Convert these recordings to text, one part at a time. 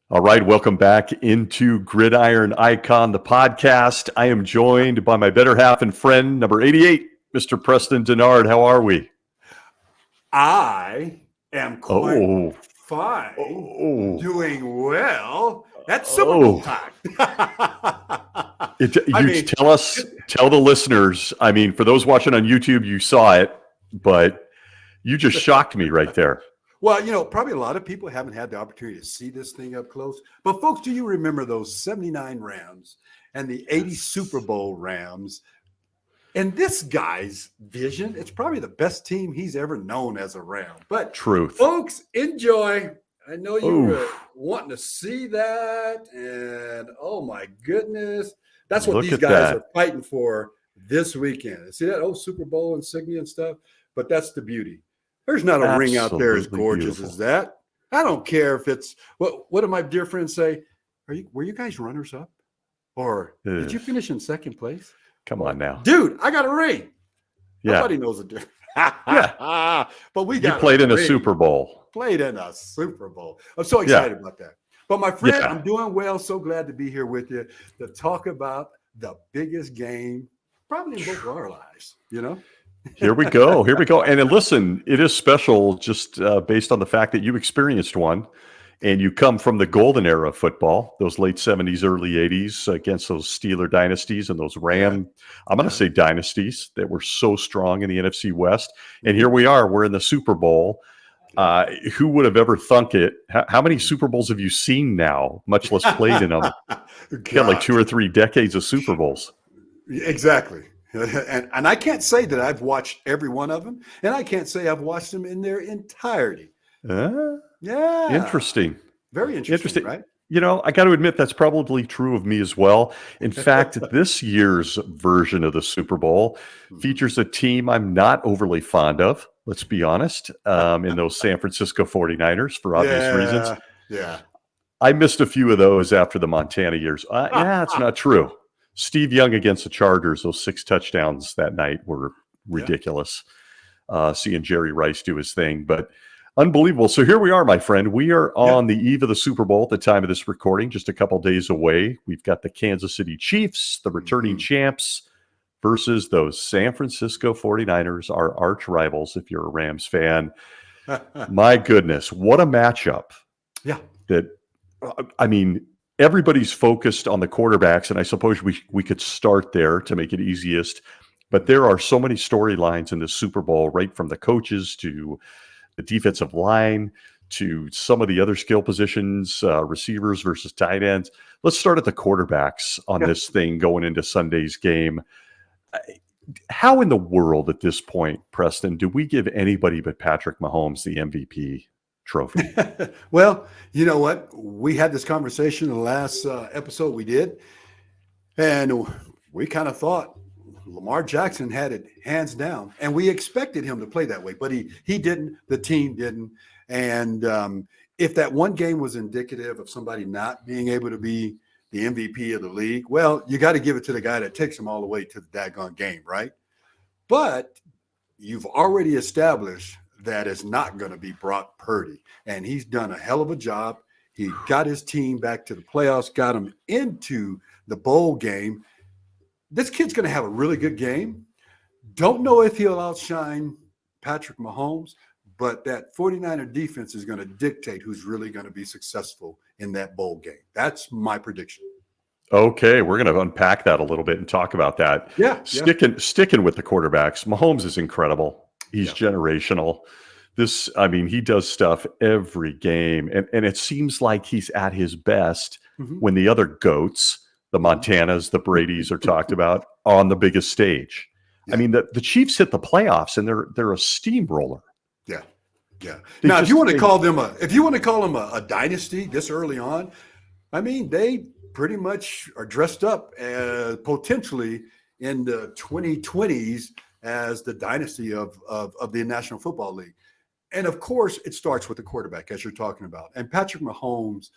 All right, welcome back into Gridiron Icon, the podcast. I am joined by my better half and friend, number 88, Mr. Preston Denard. How are we? I am quite Oh, fine, oh, doing well. That's Super Bowl oh. time. I You mean, tell the listeners. I mean, for those watching on YouTube, you saw it, but you just shocked me right there. well, probably a lot of people haven't had the opportunity to see this thing up close. But folks, do you remember those 79 Rams and the 80 Super Bowl Rams? In this guy's vision, it's probably the best team he's ever known as a Ram. But Truth. folks, enjoy. I know you were Oof. wanting to see that, and oh my goodness, that's what Look these at guys that. are fighting for this weekend. See that old Super Bowl insignia and stuff? But that's the beauty. There's not a ring out there as Absolutely gorgeous beautiful. as that. I don't care if it's what did my dear friends say? Were you guys runners up? Or did you Ugh. finish in second place? Come on now. Dude, I got a ring. Yeah. Nobody knows the difference. Yeah. But we You got played in a ring. Super Bowl. Played in a Super Bowl. I'm so excited about that. But my friend, Yeah. I'm doing well. So glad to be here with you to talk about the biggest game probably in both of our lives, Here we go. Here we go. And then listen, it is special just based on the fact that you experienced one and you come from the golden era of football, those late 70s, early 80s against those Steeler dynasties and those Ram, I'm going to say dynasties that were so strong in the NFC West. And here we are, we're in the Super Bowl. Who would have ever thunk it? How many Super Bowls have you seen now, much less played in them? You got like 2 or 3 decades of Super Bowls. Exactly. And I can't say that I've watched every one of them, and I can't say I've watched them in their entirety. Yeah. Interesting. Very interesting, right? I got to admit that's probably true of me as well. In fact, this year's version of the Super Bowl features a team I'm not overly fond of, let's be honest, in those San Francisco 49ers for obvious reasons. Yeah. I missed a few of those after the Montana years. It's not true. Steve Young against the Chargers, those 6 touchdowns that night were ridiculous. Seeing Jerry Rice do his thing, but unbelievable. So here we are, my friend. We are on the eve of the Super Bowl at the time of this recording, just a couple days away. We've got the Kansas City Chiefs, the returning champs, versus those San Francisco 49ers, our arch rivals, if you're a Rams fan. My goodness, what a matchup. Yeah. Everybody's focused on the quarterbacks, and I suppose we could start there to make it easiest. But there are so many storylines in the Super Bowl, right from the coaches to the defensive line to some of the other skill positions, receivers versus tight ends. Let's start at the quarterbacks on this thing going into Sunday's game. How in the world at this point, Preston, do we give anybody but Patrick Mahomes the MVP trophy? Well, you know what? We had this conversation in the last episode we did, and we kind of thought Lamar Jackson had it hands down, and we expected him to play that way, but he didn't. The team didn't. And if that one game was indicative of somebody not being able to be the MVP of the league, well, you got to give it to the guy that takes him all the way to the daggone game, right? But you've already established that it's not going to be Brock Purdy, and he's done a hell of a job. He got his team back to the playoffs, got them into the bowl game. This kid's going to have a really good game. Don't know if he'll outshine Patrick Mahomes, but that 49er defense is going to dictate who's really going to be successful in that bowl game. That's my prediction. Okay, we're going to unpack that a little bit and talk about that. Sticking with the quarterbacks, Mahomes is incredible. He's generational. He does stuff every game, and it seems like he's at his best when the other GOATs, the Montanas, the Bradys are talked about on the biggest stage. Yeah. The Chiefs hit the playoffs, and they're a steamroller. Yeah. Now, if you want to call them a dynasty this early on, they pretty much are dressed up as potentially in the 2020s as the dynasty of the National Football League. And of course, it starts with the quarterback, as you're talking about. And Patrick Mahomes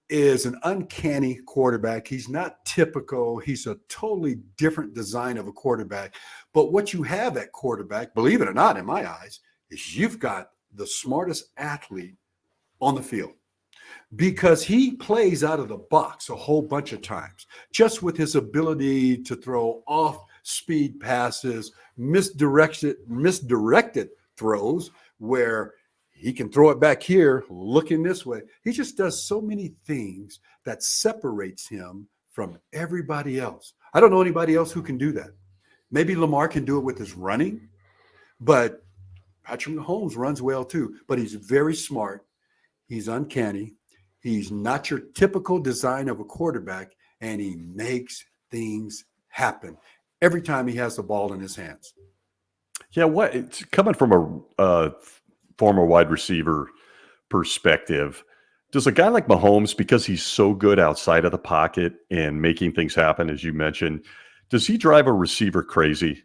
is an uncanny quarterback. He's not typical. He's a totally different design of a quarterback. But what you have at quarterback, believe it or not, in my eyes, is you've got the smartest athlete on the field. because he plays out of the box a whole bunch of times, just with his ability to throw off speed passes, misdirected throws where he can throw it back here looking this way. He just does so many things that separates him from everybody else. I don't know anybody else who can do that. Maybe Lamar can do it with his running, but Patrick Mahomes runs well too. But he's very smart. He's uncanny. He's not your typical design of a quarterback, and he makes things happen every time he has the ball in his hands. Yeah, it's coming from a former wide receiver perspective. Does a guy like Mahomes, because he's so good outside of the pocket and making things happen, as you mentioned, does he drive a receiver crazy?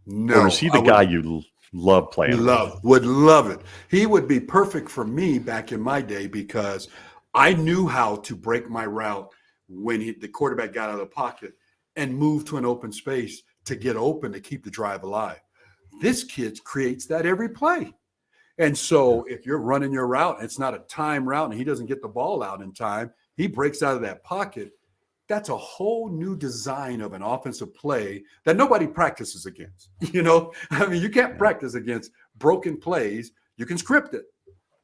No. Or is he the guy you love playing with? Would love it. He would be perfect for me back in my day because I knew how to break my route when the quarterback got out of the pocket and move to an open space to get open to keep the drive alive. This kid creates that every play. And so if you're running your route, and it's not a time route, and he doesn't get the ball out in time, he breaks out of that pocket. That's a whole new design of an offensive play that nobody practices against. You know, I mean, you can't practice against broken plays. You can script it.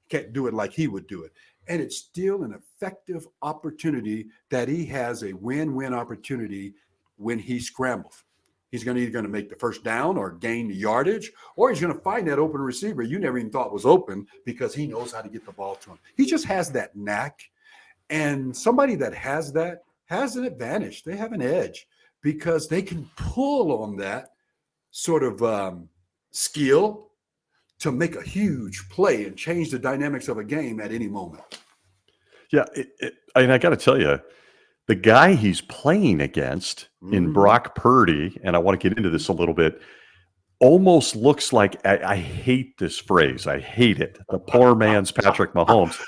Can't do it like he would do it. And it's still an effective opportunity that he has a win-win opportunity when he scrambles. He's either going to make the first down or gain the yardage, or he's going to find that open receiver you never even thought was open because he knows how to get the ball to him. He just has that knack. And somebody that has that has an advantage. They have an edge because they can pull on that sort of skill to make a huge play and change the dynamics of a game at any moment. Yeah, and I got to tell you, the guy he's playing against in Brock Purdy, and I want to get into this a little bit, almost looks like, I hate this phrase. I hate it. The poor man's Patrick Mahomes.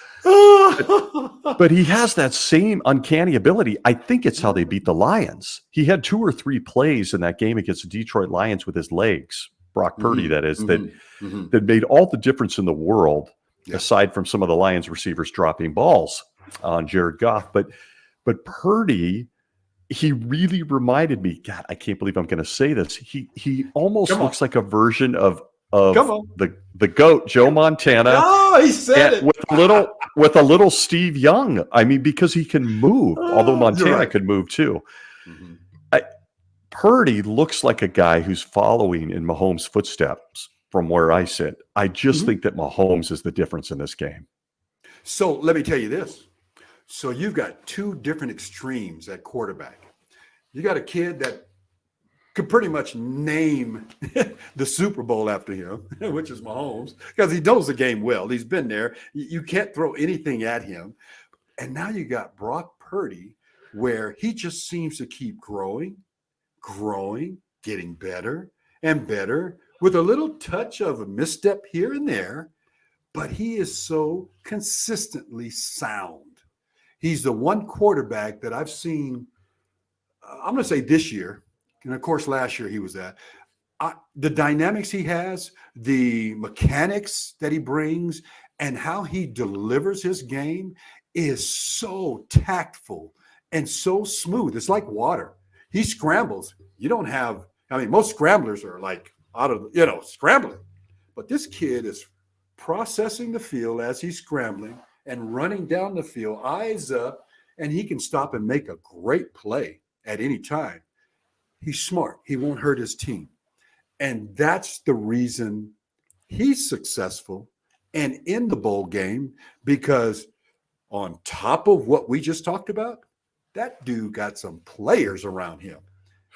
But he has that same uncanny ability. I think it's how they beat the Lions. He had 2 or 3 plays in that game against the Detroit Lions with his legs, Brock Purdy, that is, that made all the difference in the world, aside from some of the Lions receivers dropping balls on Jared Goff. But Purdy, he really reminded me, God, I can't believe I'm going to say this. He almost looks like a version of the GOAT, Joe Montana. Oh, he said it. With a little Steve Young. I mean, because he can move, although Montana could move too. Purdy looks like a guy who's following in Mahomes' footsteps from where I sit. I just think that Mahomes is the difference in this game. So let me tell you this. So you've got 2 different extremes at quarterback. You got a kid that could pretty much name the Super Bowl after him, which is Mahomes, because he knows the game well. He's been there. You can't throw anything at him. And now you got Brock Purdy, where he just seems to keep growing, getting better and better with a little touch of a misstep here and there, but he is so consistently sound. He's the one quarterback that I've seen, I'm going to say this year, and of course last year he was that. The dynamics he has, the mechanics that he brings, and how he delivers his game is so tactful and so smooth. It's like water. He scrambles. You don't have, most scramblers are like out of, scrambling. But this kid is processing the field as he's scrambling and running down the field, eyes up, and he can stop and make a great play at any time. He's smart. He won't hurt his team. And that's the reason he's successful and in the bowl game, because on top of what we just talked about, that dude got some players around him.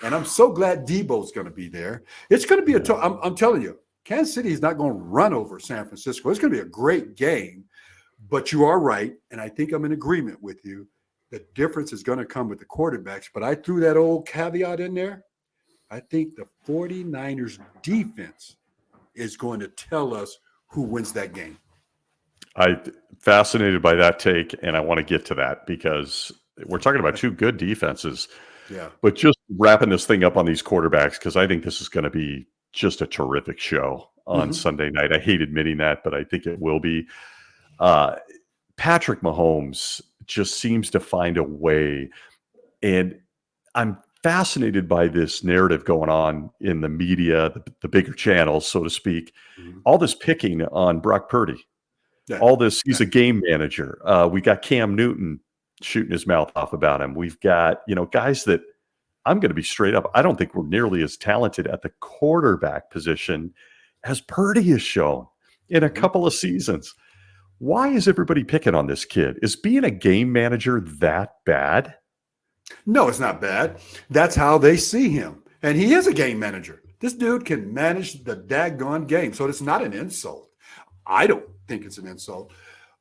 And I'm so glad Debo's going to be there. It's going to be I'm telling you, Kansas City is not going to run over San Francisco. It's going to be a great game. But you are right, and I think I'm in agreement with you. The difference is going to come with the quarterbacks. But I threw that old caveat in there. I think the 49ers defense is going to tell us who wins that game. I'm fascinated by that take, and I want to get to that because we're talking about 2 good defenses. Yeah. But just wrapping this thing up on these quarterbacks, because I think this is going to be just a terrific show on Sunday night. I hate admitting that, but I think it will be. Patrick Mahomes just seems to find a way. And I'm fascinated by this narrative going on in the media, the bigger channels, so to speak. Mhm. All this picking on Brock Purdy, Yeah. all this, he's Yeah. a game manager. We got Cam Newton shooting his mouth off about him. We've got, guys that I'm going to be straight up. I don't think we're nearly as talented at the quarterback position as Purdy has shown in a Mhm. couple of seasons. Why is everybody picking on this kid? Is being a game manager that bad? No, it's not bad. That's how they see him. And he is a game manager. This dude can manage the daggone game. So it's not an insult. I don't think it's an insult.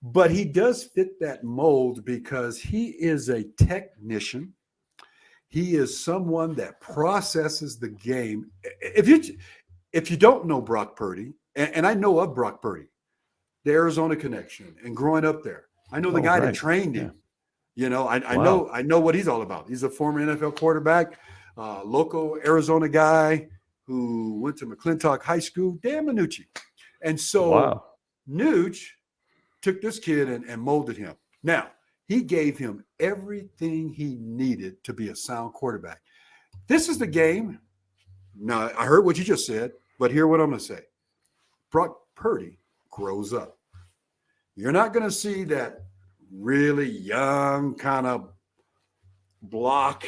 But he does fit that mold because he is a technician. He is someone that processes the game. If you don't know Brock Purdy, and I know of Brock Purdy, the Arizona connection, and growing up there, I know the guy that trained him. I know what he's all about. He's a former NFL quarterback, local Arizona guy who went to McClintock High School, Dan Minucci. And so Nooch took this kid and molded him. Now, he gave him everything he needed to be a sound quarterback. This is the game. Now, I heard what you just said, but hear what I'm going to say. Brock Purdy grows up. You're not going to see that really young kind of block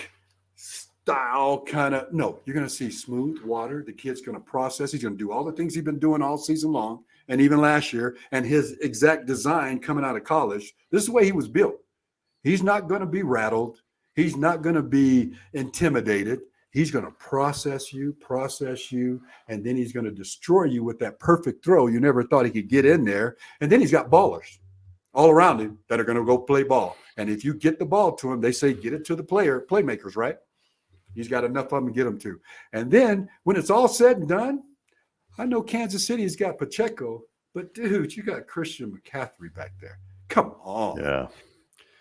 style kind of. No, you're going to see smooth water. The kid's going to process. He's going to do all the things he's been doing all season long and even last year. And his exact design coming out of college, this is the way he was built. He's not going to be rattled. He's not going to be intimidated. He's going to process you, and then he's going to destroy you with that perfect throw. You never thought he could get in there. And then he's got ballers all around him that are going to go play ball. And if you get the ball to him, they say get it to the playmakers, right? He's got enough of them to get them to. And then when it's all said and done, I know Kansas City's got Pacheco, but dude, you got Christian McCaffrey back there. Come on. Yeah.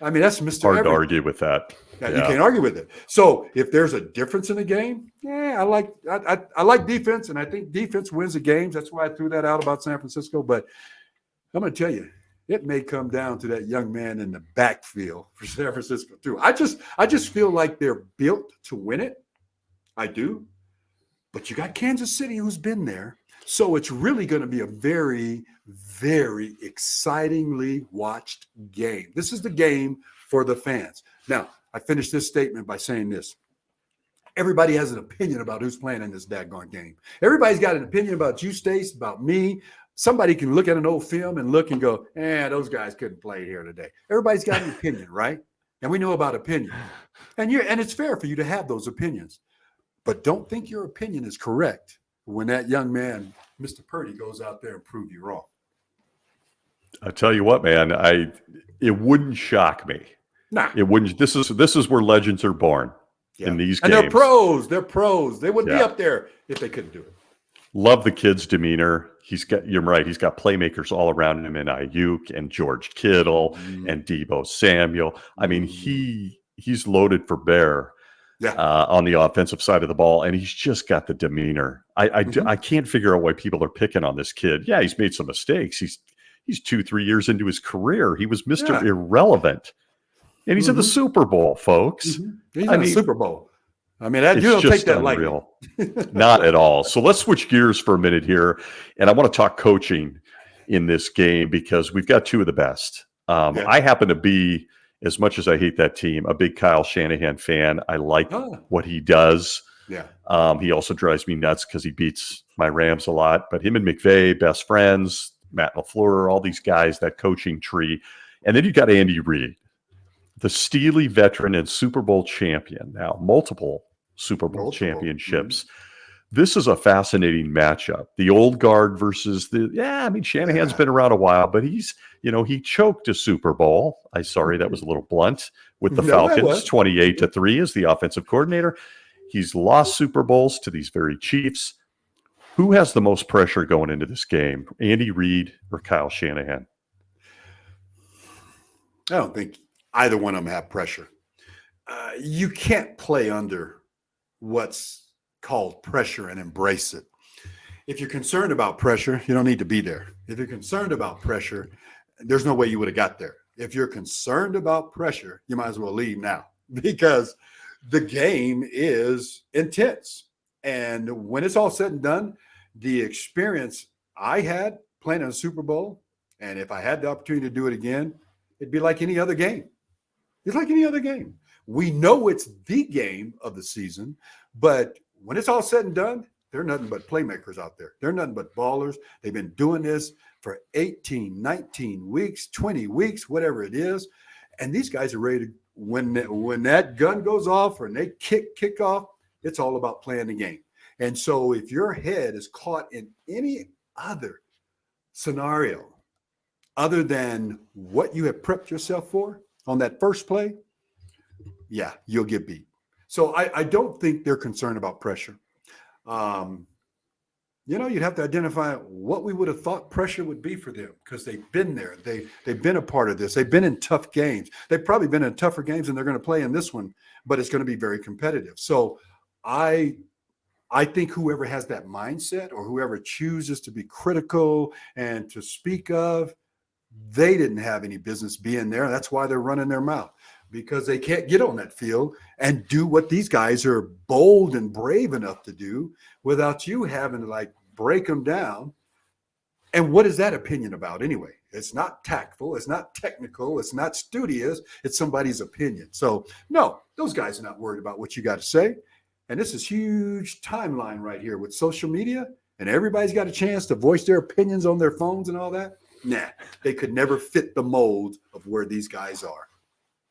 I mean, that's Mr. Hard Everything. to argue with that. Yeah. You can't argue with it. So if there's a difference in the game, I like defense, and I think defense wins the games. That's why I threw that out about San Francisco. But I'm going to tell you, it may come down to that young man in the backfield for San Francisco too. I just feel like they're built to win it. I do. But you got Kansas City who's been there. So it's really going to be a very, very excitingly watched game. This is the game for the fans. Now, I finished this statement by saying this. Everybody has an opinion about who's playing in this daggone game. Everybody's got an opinion about you, Stace, about me. Somebody can look at an old film and look and go, those guys couldn't play here today. Everybody's got an opinion, right? And we know about opinion. And it's fair for you to have those opinions. But don't think your opinion is correct when that young man, Mr. Purdy, goes out there and prove you wrong. I tell you what, man, it wouldn't shock me. Nah. It wouldn't. This is where legends are born in these games. And they're pros. They're pros. They wouldn't be up there if they couldn't do it. Love the kid's demeanor. You're right. He's got playmakers all around him in Ayuk and George Kittle and Deebo Samuel. I mean, he's loaded for bear. On the offensive side of the ball, and he's just got the demeanor. I can't figure out why people are picking on this kid. Yeah, he's made some mistakes. He's 2-3 years into his career. He was Mr. Irrelevant, and he's in the Super Bowl, folks. He's in the Super Bowl. I mean, you don't take that lightly. Not at all. So let's switch gears for a minute here, and I want to talk coaching in this game because we've got two of the best. I happen to be, as much as I hate that team, a big Kyle Shanahan fan. I like what he does. Yeah. He also drives me nuts because he beats my Rams a lot. But him and McVay, best friends, Matt LaFleur, all these guys, that coaching tree. And then you got Andy Reid, the Steely veteran and Super Bowl champion. Now, multiple Super Bowl championships. This is a fascinating matchup. The old guard versus Shanahan's been around a while, but he's, he choked a Super Bowl. That was a little blunt with the Falcons, 28-3 as the offensive coordinator. He's lost Super Bowls to these very Chiefs. Who has the most pressure going into this game, Andy Reid or Kyle Shanahan? I don't think either one of them have pressure. You can't play under what's called pressure and embrace it. If you're concerned about pressure, you don't need to be there. If you're concerned about pressure, there's no way you would have got there. if you're concerned about pressure, you might as well leave now because the game is intense. And when it's all said and done, the experience I had playing in a Super Bowl, and if I had the opportunity to do it again, it'd be like any other game. It's like any other game. We know it's the game of the season, but when it's all said and done, they're nothing but playmakers out there. They're nothing but ballers. They've been doing this for 18, 19 weeks, 20 weeks, whatever it is. And these guys are ready to, when that gun goes off or they kick off, it's all about playing the game. And so if your head is caught in any other scenario other than what you have prepped yourself for on that first play, yeah, you'll get beat. So I don't think they're concerned about pressure. You'd have to identify what we would have thought pressure would be for them because they've been there. They've been a part of this. They've been in tough games. They've probably been in tougher games than they're going to play in this one, but it's going to be very competitive. So I think whoever has that mindset or whoever chooses to be critical and to speak of, they didn't have any business being there. That's why they're running their mouth, because they can't get on that field and do what these guys are bold and brave enough to do without you having to like break them down. And what is that opinion about anyway? It's not tactful. It's not technical. It's not studious. It's somebody's opinion. So no, those guys are not worried about what you got to say. And this is huge timeline right here with social media, and everybody's got a chance to voice their opinions on their phones and all that. Nah, they could never fit the mold of where these guys are.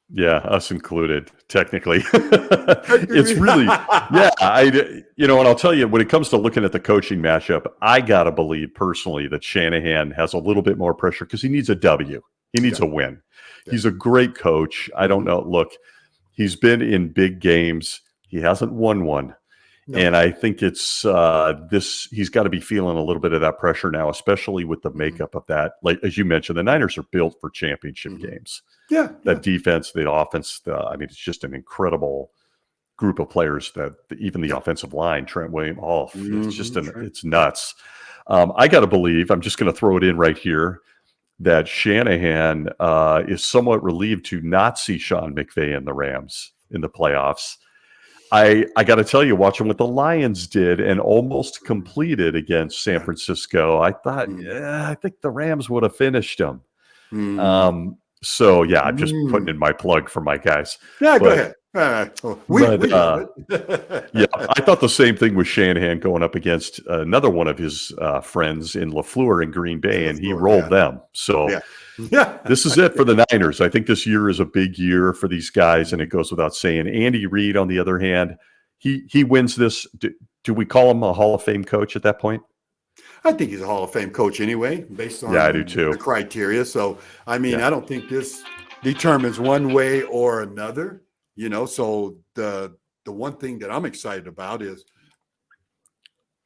Yeah, us included, technically. It's really, yeah. And I'll tell you, when it comes to looking at the coaching matchup, I got to believe personally that Shanahan has a little bit more pressure because he needs a W. He needs a win. Yeah. He's a great coach. I don't know. Look, he's been in big games. He hasn't won one. No. And I think it's he's got to be feeling a little bit of that pressure now, especially with the makeup of that. Like, as you mentioned, the Niners are built for championship games. Yeah. That defense, the offense, it's just an incredible group of players that even the offensive line, Trent Williams, it's just it's nuts. I got to believe, I'm just going to throw it in right here, that Shanahan is somewhat relieved to not see Sean McVay and the Rams in the playoffs. I got to tell you, watching what the Lions did and almost completed against San Francisco, I thought, I think the Rams would have finished them. So, yeah, I'm just putting in my plug for my guys. Yeah, go ahead. We love it. Yeah, I thought the same thing with Shanahan going up against another one of his friends in LaFleur in Green Bay, and he rolled them. So this is it for the Niners. I think this year is a big year for these guys, and it goes without saying. Andy Reid, on the other hand, he wins this. Do we call him a Hall of Fame coach at that point? I think he's a Hall of Fame coach anyway, based on I do too. The criteria. So, I don't think this determines one way or another. So the one thing that I'm excited about is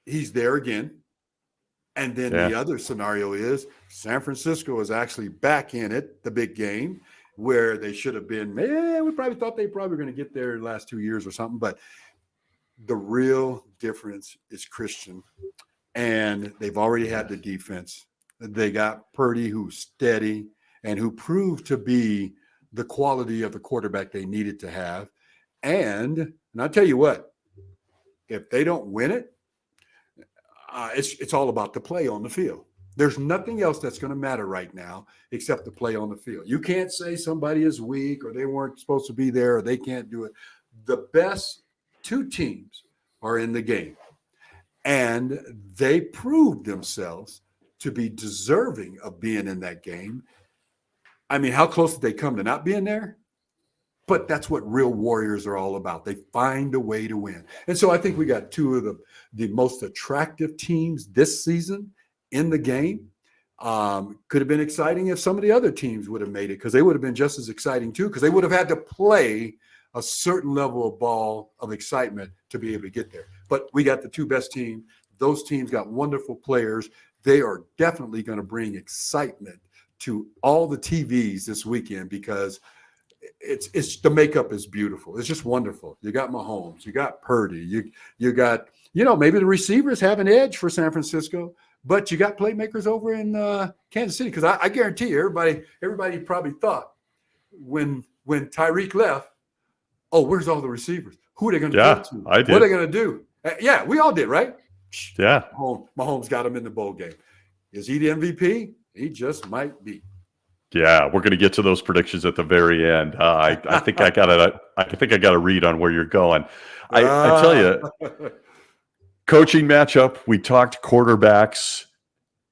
he's there again. And then the other scenario is San Francisco is actually back in it, the big game, where they should have been. We probably thought they probably were going to get there the last 2 years or something. But the real difference is Christian. And they've already had the defense. They got Purdy, who's steady and who proved to be the quality of the quarterback they needed to have. And I'll tell you what, if they don't win it, it's all about the play on the field. There's nothing else that's going to matter right now except the play on the field. You can't say somebody is weak or they weren't supposed to be there or they can't do it. The best two teams are in the game. And they proved themselves to be deserving of being in that game. How close did they come to not being there? But that's what real warriors are all about. They find a way to win. And so I think we got two of the most attractive teams this season in the game. Could have been exciting if some of the other teams would have made it, because they would have been just as exciting too, because they would have had to play a certain level of ball of excitement to be able to get there. But we got the two best teams. Those teams got wonderful players. They are definitely going to bring excitement to all the TVs this weekend, because it's the makeup is beautiful. It's just wonderful. You got Mahomes, you got Purdy, you got, maybe the receivers have an edge for San Francisco, but you got playmakers over in Kansas City, because I guarantee you, everybody probably thought when Tyreek left, oh, where's all the receivers? Who are they going to throw to? I What are did. they going to do? Yeah, we all did, right? Yeah. Mahomes got him in the bowl game. Is he the MVP? He just might be. Yeah, we're going to get to those predictions at the very end. I think I got a read on where you're going. I tell you, coaching matchup. We talked quarterbacks.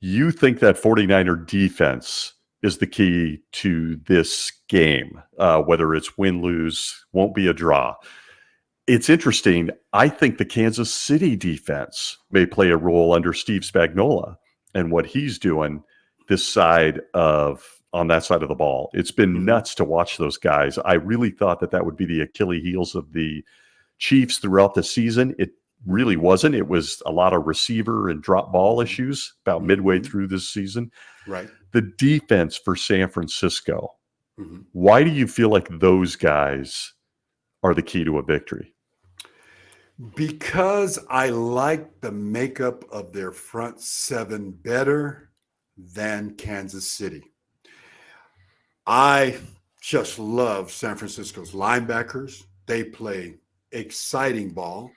You think that 49er defense is the key to this game, whether it's win, lose, won't be a draw. It's interesting. I think the Kansas City defense may play a role under Steve Spagnuolo and what he's doing on that side of the ball. It's been nuts to watch those guys. I really thought that would be the Achilles heels of the Chiefs throughout the season. It really wasn't. It was a lot of receiver and drop ball issues about midway through this season. Right. The defense for San Francisco. Why do you feel like those guys are the key to a victory? Because I like the makeup of their front seven better than Kansas City. I just love San Francisco's linebackers. They play exciting ball.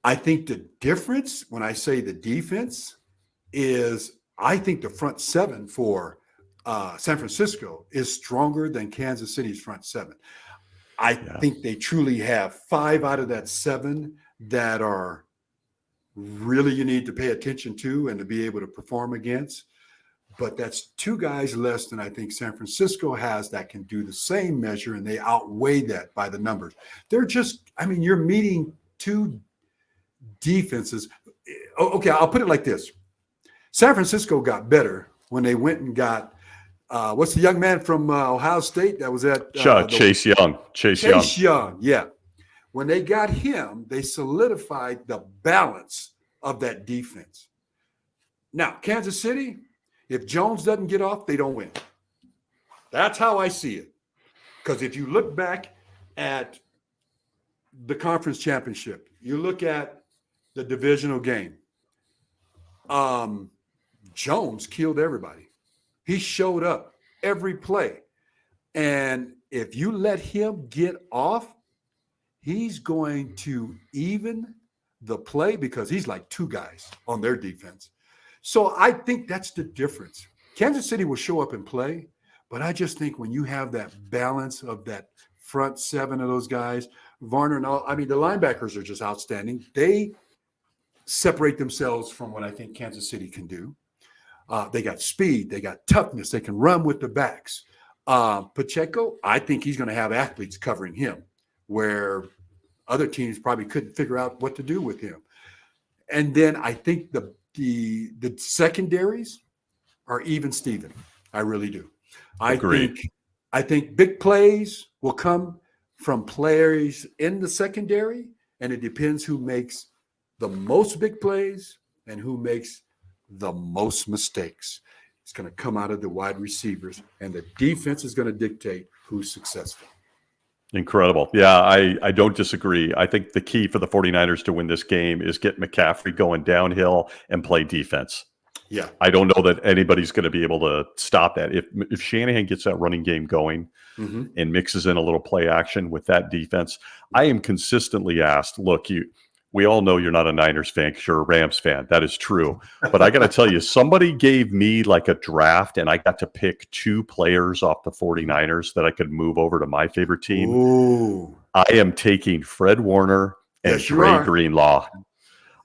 I think the difference when I say the defense is I think the front seven for San Francisco is stronger than Kansas City's front seven. I think they truly have 5 out of that 7 that are really you need to pay attention to and to be able to perform against. But that's 2 guys less than I think San Francisco has that can do the same measure, and they outweigh that by the numbers. They're just, you're meeting 2 defenses. Okay, I'll put it like this. San Francisco got better when they went and got, what's the young man from Ohio State that was at? Chase Young. Chase Young, yeah. When they got him, they solidified the balance of that defense. Now, Kansas City, if Jones doesn't get off, they don't win. That's how I see it. Because if you look back at the conference championship, you look at the divisional game, Jones killed everybody. He showed up every play. And if you let him get off, he's going to even the play because he's like 2 guys on their defense. So I think that's the difference. Kansas City will show up and play, but I just think when you have that balance of that front 7 of those guys, Varner and all, the linebackers are just outstanding. They separate themselves from what I think Kansas City can do. They got speed. They got toughness. They can run with the backs. Pacheco, I think he's going to have athletes covering him where other teams probably couldn't figure out what to do with him. And then I think the secondaries are even Steven. I really do. Agreed. I think big plays will come from players in the secondary, and it depends who makes the most big plays and who makes the most mistakes. It's going to come out of the wide receivers, and the defense is going to dictate who's successful. Incredible. Yeah, I don't disagree. I think the key for the 49ers to win this game is get McCaffrey going downhill and play defense. Yeah. I don't know that anybody's going to be able to stop that. If Shanahan gets that running game going and mixes in a little play action with that defense, I am consistently asked, look, we all know you're not a Niners fan because you're a Rams fan. That is true. But I got to tell you, somebody gave me like a draft and I got to pick 2 players off the 49ers that I could move over to my favorite team. Ooh. I am taking Fred Warner and Dre Greenlaw.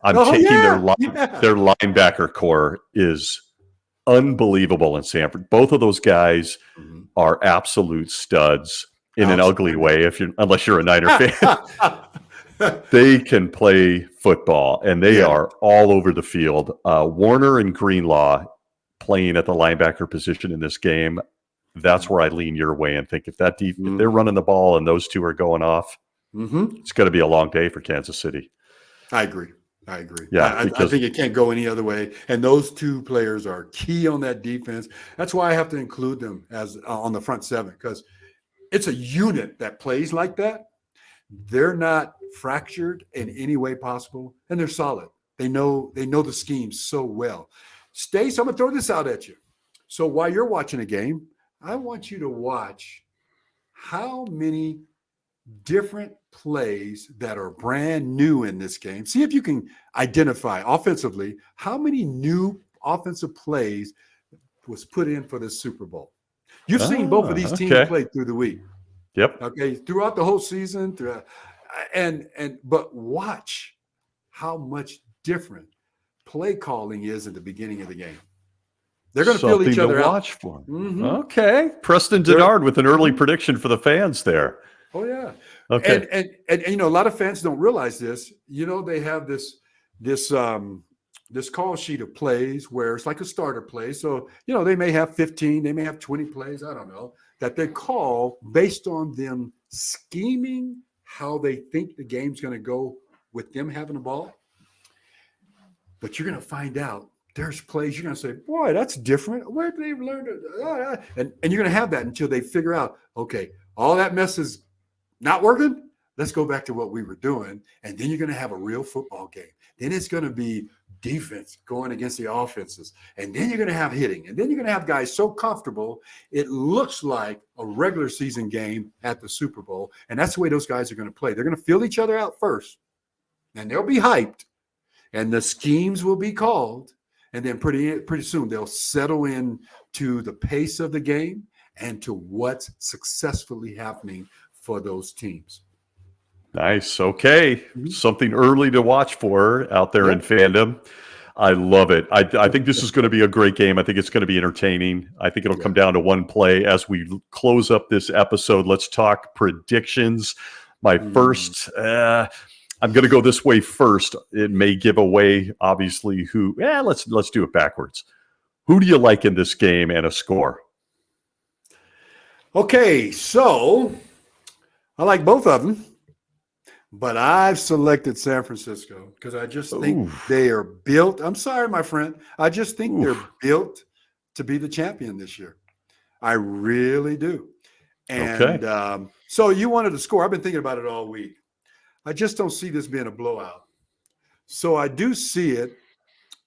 I'm taking their linebacker core is unbelievable in Sanford. Both of those guys are absolute studs in an ugly way, unless you're a Niner fan. They can play football, and they are all over the field. Warner and Greenlaw playing at the linebacker position in this game, that's where I lean your way and think if they're running the ball and those 2 are going off, it's going to be a long day for Kansas City. I agree. Yeah, I think it can't go any other way. And those 2 players are key on that defense. That's why I have to include them as on the front 7, because it's a unit that plays like that. They're not fractured in any way possible, and they're solid. They know the scheme so well. Stace, I'm going to throw this out at you. So while you're watching a game, I want you to watch how many different plays that are brand new in this game. See if you can identify offensively how many new offensive plays was put in for the Super Bowl. You've seen both of these teams play through the week. Yep. Okay, throughout the whole season, but watch how much different play calling is at the beginning of the game. They're going to feel each other out. Watch for. Mm-hmm. Okay, Preston Denard with an early prediction for the fans there. Oh yeah. Okay. And a lot of fans don't realize this. They have this call sheet of plays where it's like a starter play. So, they may have 15, they may have 20 plays, I don't know, that they call based on them scheming how they think the game's going to go with them having the ball. But you're going to find out there's plays you're going to say, boy, that's different. Where did they learn it? And you're going to have that until they figure out, okay, all that mess is not working. Let's go back to what we were doing. And then you're going to have a real football game. Then it's going to be defense going against the offenses. And then you're going to have hitting. And then you're going to have guys so comfortable, it looks like a regular season game at the Super Bowl. And that's the way those guys are going to play. They're going to feel each other out first. And they'll be hyped. And the schemes will be called. And then pretty soon they'll settle in to the pace of the game and to what's successfully happening for those teams. Nice. Okay. Something early to watch for out there in fandom. I love it. I think this is going to be a great game. I think it's going to be entertaining. I think it'll come down to one play. As we close up this episode, let's talk predictions. My first, I'm going to go this way first. It may give away, obviously, who. Let's do it backwards. Who do you like in this game and a score? Okay, so I like both of them, but I've selected San Francisco because I just think they are built. I'm sorry, my friend. I just think they're built to be the champion this year. I really do. And so you wanted a score. I've been thinking about it all week. I just don't see this being a blowout. So I do see it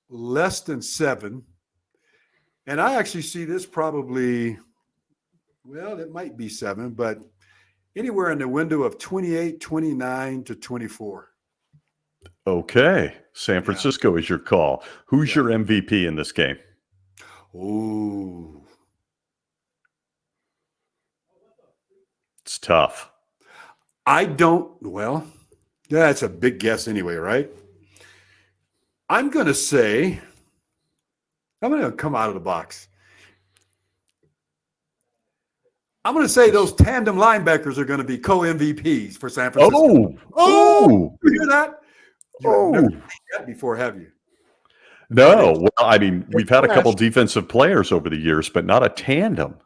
less than 7. And I actually see this probably, it might be 7, but anywhere in the window of 28, 29 to 24. Okay. San Francisco is your call. Who's your MVP in this game? Ooh. It's tough. That's a big guess anyway, right? I'm going to come out of the box. I'm going to say those tandem linebackers are going to be co-MVPs for San Francisco. Oh! You hear that? You've never seen that before, have you? No. Well, I mean, we've had a couple defensive players over the years, but not a tandem.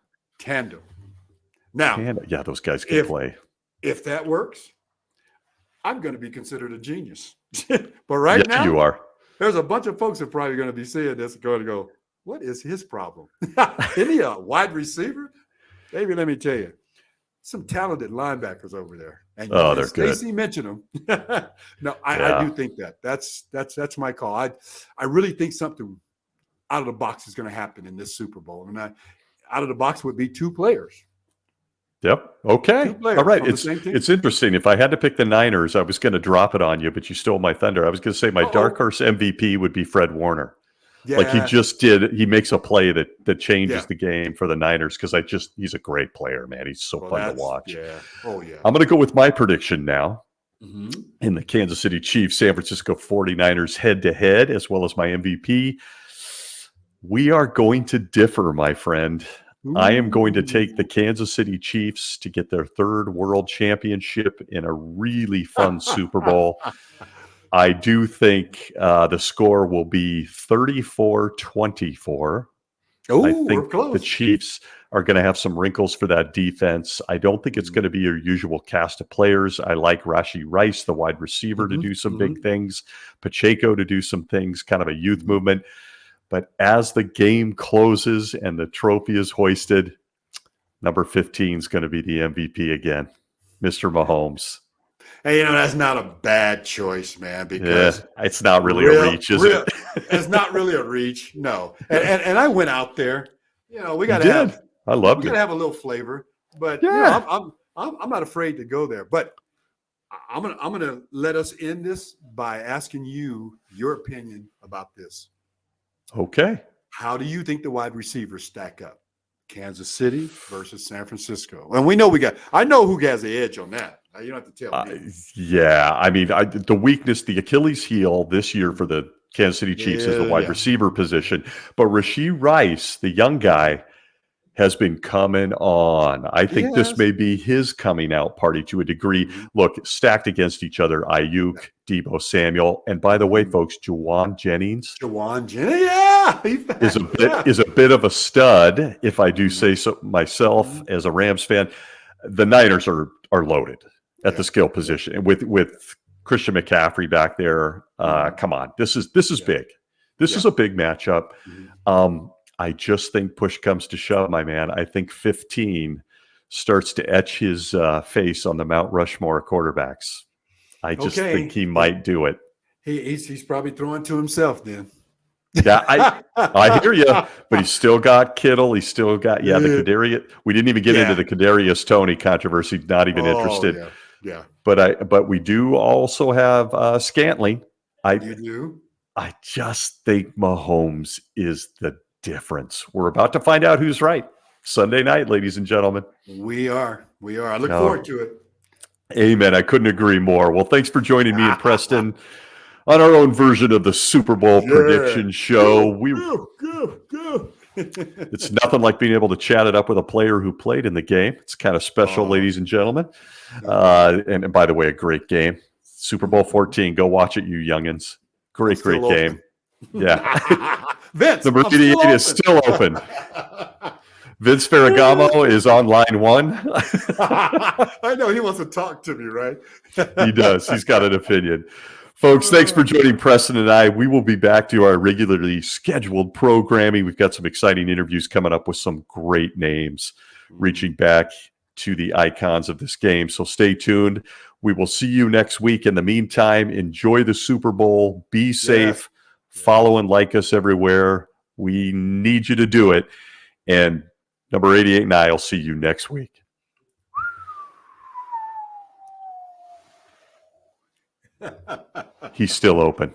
Now, those guys can play. If that works, I'm going to be considered a genius. But now, you are. There's a bunch of folks that are probably going to be seeing this and going to go, what is his problem? Isn't he a wide receiver? Maybe let me tell you, some talented linebackers over there. And they're good. Stacey mentioned them. No, I do think that. That's my call. I really think something out of the box is going to happen in this Super Bowl. And out of the box would be 2 players. Yep. Okay. All right. It's interesting. If I had to pick the Niners, I was going to drop it on you, but you stole my thunder. I was going to say my dark horse MVP would be Fred Warner. Yeah. Like he just did. He makes a play that changes the game for the Niners because he's a great player, man. He's so fun to watch. Yeah. Oh, yeah. I'm going to go with my prediction now. In the Kansas City Chiefs, San Francisco 49ers head-to-head, as well as my MVP. We are going to differ, my friend. I am going to take the Kansas City Chiefs to get their 3rd world championship in a really fun Super Bowl. I do think the score will be 34-24. I think the Chiefs are going to have some wrinkles for that defense. I don't think it's going to be your usual cast of players. I like Rashee Rice, the wide receiver, to do some big things. Pacheco to do some things, kind of a youth movement. But as the game closes and the trophy is hoisted, number 15 is going to be the MVP again, Mr. Mahomes. And that's not a bad choice, man, Yeah, because it's not really a reach, is it? it's not really a reach. No. And I went out there. We You got to did. I loved we got to it. have a little flavor, but Yeah. I'm not afraid to go there. But I'm gonna let us end this by asking you your opinion about this. Okay. How do you think the wide receivers stack up? Kansas City versus San Francisco. And we know I know who has the edge on that. You don't have to tell me. Yeah. I mean, the weakness, the Achilles heel this year for the Kansas City Chiefs is the wide receiver position. But Rashee Rice, the young guy, has been coming on. I think this may be his coming out party to a degree. Mm-hmm. Look, stacked against each other, Ayuk, Deebo Samuel, and by the way, folks, Juwan Jennings is a bit of a stud, if I do say so myself as a Rams fan. The Niners are loaded at the skill position, and with Christian McCaffrey back there. Come on, this is big. This is a big matchup. I just think push comes to shove, my man. I think 15 starts to etch his face on the Mount Rushmore of quarterbacks. I just think he might do it. He's probably throwing to himself then. Yeah, I hear you, but he's still got Kittle. He's still got the Kadarius. We didn't even get into the Kadarius Toney controversy. Not even interested. Yeah. But we do also have Scantling. You do? I just think Mahomes is the difference. We're about to find out who's right. Sunday night, ladies and gentlemen. We are. I look forward to it. Amen. I couldn't agree more. Well, thanks for joining me and Preston on our own version of the Super Bowl prediction show. It's nothing like being able to chat it up with a player who played in the game. It's kind of special, ladies and gentlemen. And by the way, a great game. Super Bowl 14. Go watch it, you youngins. Great game. Yeah. Vince, the Meridian is still open. Vince Ferragamo is on line 1. I know he wants to talk to me, right? He does. He's got an opinion. Folks, thanks for joining Preston and I. We will be back to our regularly scheduled programming. We've got some exciting interviews coming up with some great names, reaching back to the icons of this game. So stay tuned. We will see you next week. In the meantime, enjoy the Super Bowl. Be safe. Follow and like us everywhere. We need you to do it. And number 88 and I will see you next week. He's still open.